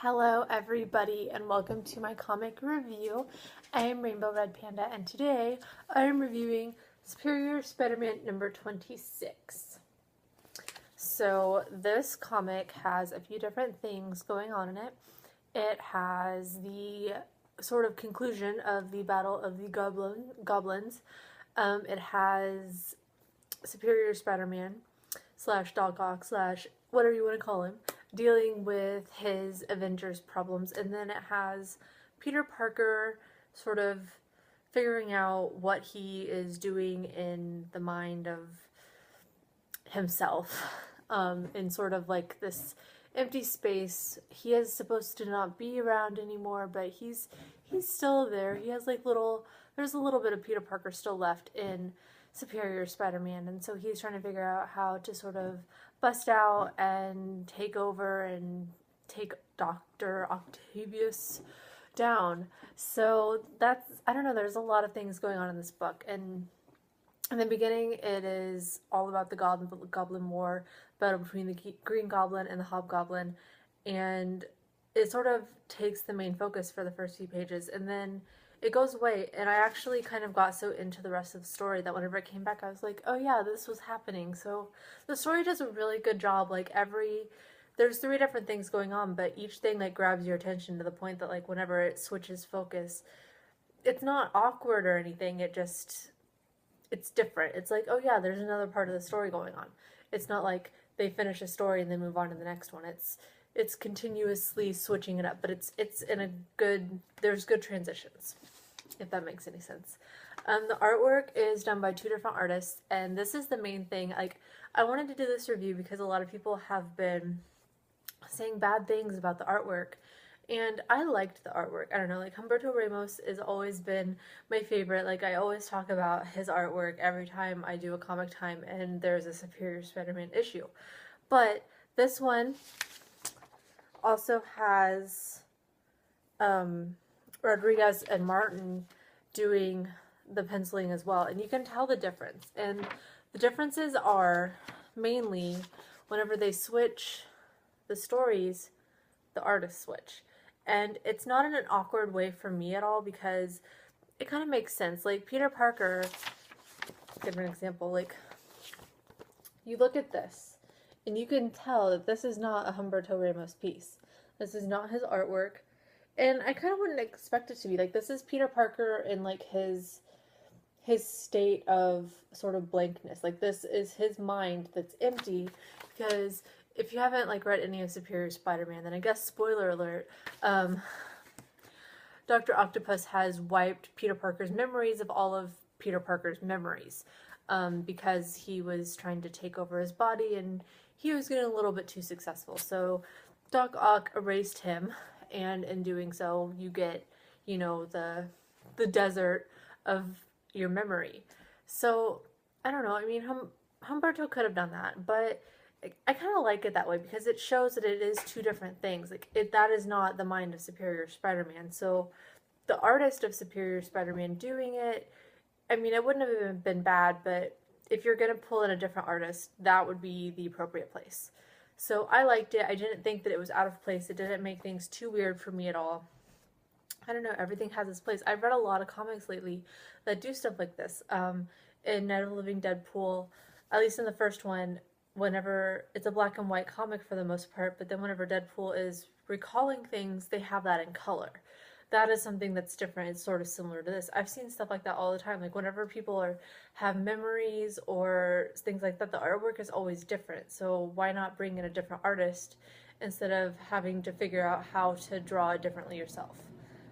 Hello everybody and welcome to my comic review. I am Rainbow Red Panda and today I am reviewing Superior Spider-Man number 26. So this comic has a few different things going on in it. It has the sort of conclusion of the Battle of the Goblins. It has Superior Spider-Man / Doc Ock / whatever you want to call him dealing with his Avengers problems, and then it has Peter Parker sort of figuring out what he is doing in the mind of himself, in sort of like this empty space. He is supposed to not be around anymore, but he's still there. He has there's a little bit of Peter Parker still left in Superior Spider-Man, and so he's trying to figure out how to sort of bust out and take over and take Dr. Octavius down. So I don't know, there's a lot of things going on in this book, and in the beginning it is all about the Goblin War, battle between the Green Goblin and the Hobgoblin, and it sort of takes the main focus for the first few pages, and then it goes away, and I actually kind of got so into the rest of the story that whenever it came back I was like, oh yeah, this was happening. So the story does a really good job. There's 3 different things going on, but each thing grabs your attention to the point that whenever it switches focus, it's not awkward or anything. It's different. It's like, oh yeah, there's another part of the story going on. It's not like they finish a story and then move on to the next one. It's continuously switching it up, but there's good transitions, if that makes any sense. The artwork is done by 2 different artists, and this is the main thing. I wanted to do this review because a lot of people have been saying bad things about the artwork, and I liked the artwork. I don't know, Humberto Ramos has always been my favorite. I always talk about his artwork every time I do a comic time and there's a Superior Spider-Man issue. But this one also has Rodriguez and Martin doing the penciling as well, and you can tell the difference. And the differences are mainly whenever they switch the stories, the artists switch. And it's not in an awkward way for me at all, because it kind of makes sense. Peter Parker, give an example, you look at this and you can tell that this is not a Humberto Ramos piece. This is not his artwork. And I kind of wouldn't expect it to be. This is Peter Parker in his state of sort of blankness. This is his mind that's empty, because if you haven't read any of Superior Spider-Man, then I guess spoiler alert, Dr. Octopus has wiped Peter Parker's memories of all of Peter Parker's memories, because he was trying to take over his body and he was getting a little bit too successful. So Doc Ock erased him, and in doing so, you get, the desert of your memory. So, I don't know, I mean, Humberto could have done that, but I kind of like it that way, because it shows that it is 2 different things. That is not the mind of Superior Spider-Man. So, the artist of Superior Spider-Man doing it, I mean, it wouldn't have been bad, but if you're going to pull in a different artist, that would be the appropriate place. So I liked it. I didn't think that it was out of place. It didn't make things too weird for me at all. I don't know, everything has its place. I've read a lot of comics lately that do stuff like this. In Night of the Living Deadpool, at least in the first one, whenever it's a black and white comic for the most part, but then whenever Deadpool is recalling things, they have that in color. That is something that's different. It's sort of similar to this. I've seen stuff like that all the time. Whenever people have memories or things like that, the artwork is always different. So why not bring in a different artist instead of having to figure out how to draw it differently yourself?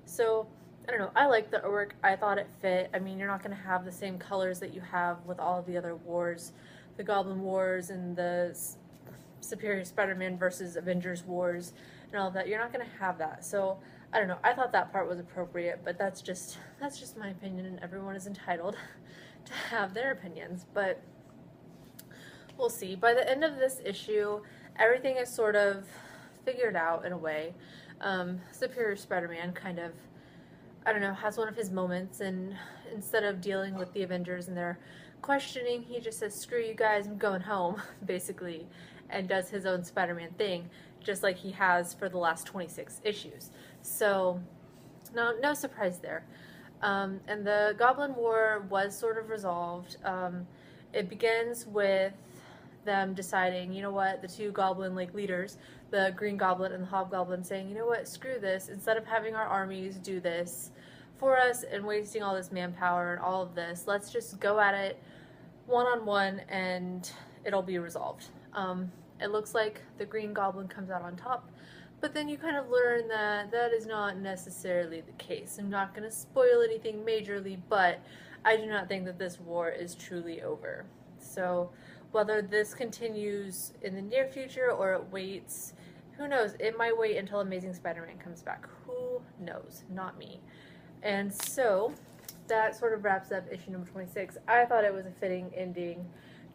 So, I don't know. I like the artwork. I thought it fit. I mean, you're not going to have the same colors that you have with all of the other wars. The Goblin Wars and the Superior Spider-Man versus Avengers Wars and all of that. You're not going to have that. So, I don't know, I thought that part was appropriate, but that's just my opinion, and everyone is entitled to have their opinions, but we'll see. By the end of this issue, everything is sort of figured out in a way. Superior Spider-Man kind of, I don't know, has one of his moments, and instead of dealing with the Avengers and their questioning, he just says, screw you guys, I'm going home, basically, and does his own Spider-Man thing, just like he has for the last 26 issues. So no surprise there. And the Goblin War was sort of resolved. It begins with them deciding, you know what, the two Goblin like leaders, the Green Goblin and the Hobgoblin, saying, you know what, screw this. Instead of having our armies do this for us and wasting all this manpower and all of this, let's just go at it one-on-one and it'll be resolved. It looks like the Green Goblin comes out on top, but then you kind of learn that that is not necessarily the case. I'm not going to spoil anything majorly, but I do not think that this war is truly over. So whether this continues in the near future or it waits, who knows? It might wait until Amazing Spider-Man comes back. Who knows? Not me. And so that sort of wraps up issue number 26. I thought it was a fitting ending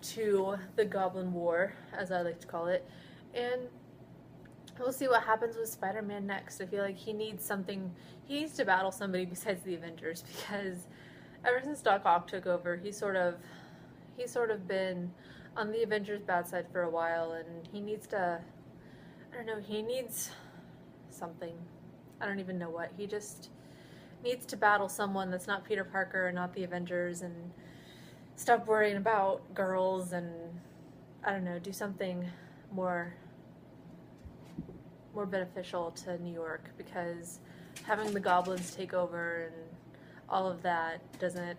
to the Goblin War, as I like to call it. And we'll see what happens with Spider-Man next. I feel like he needs something, he needs to battle somebody besides the Avengers, because ever since Doc Ock took over, he's sort of been on the Avengers' bad side for a while, and he needs to, I don't know, he needs something. I don't even know what. He just needs to battle someone that's not Peter Parker and not the Avengers, and stop worrying about girls, and I don't know, do something more beneficial to New York, because having the Goblins take over and all of that doesn't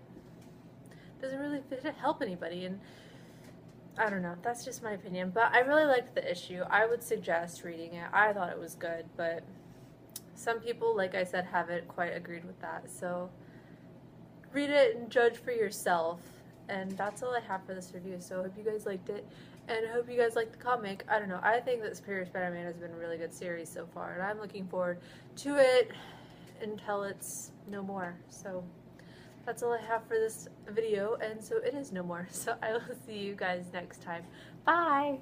really help anybody. And I don't know, that's just my opinion, but I really liked the issue. I would suggest reading it. I thought it was good, but some people, like I said, haven't quite agreed with that. So read it and judge for yourself. And that's all I have for this review. So I hope you guys liked it, and I hope you guys liked the comic. I don't know, I think that Superior Spider-Man has been a really good series so far, and I'm looking forward to it until it's no more. So that's all I have for this video, and so it is no more. So I will see you guys next time. Bye!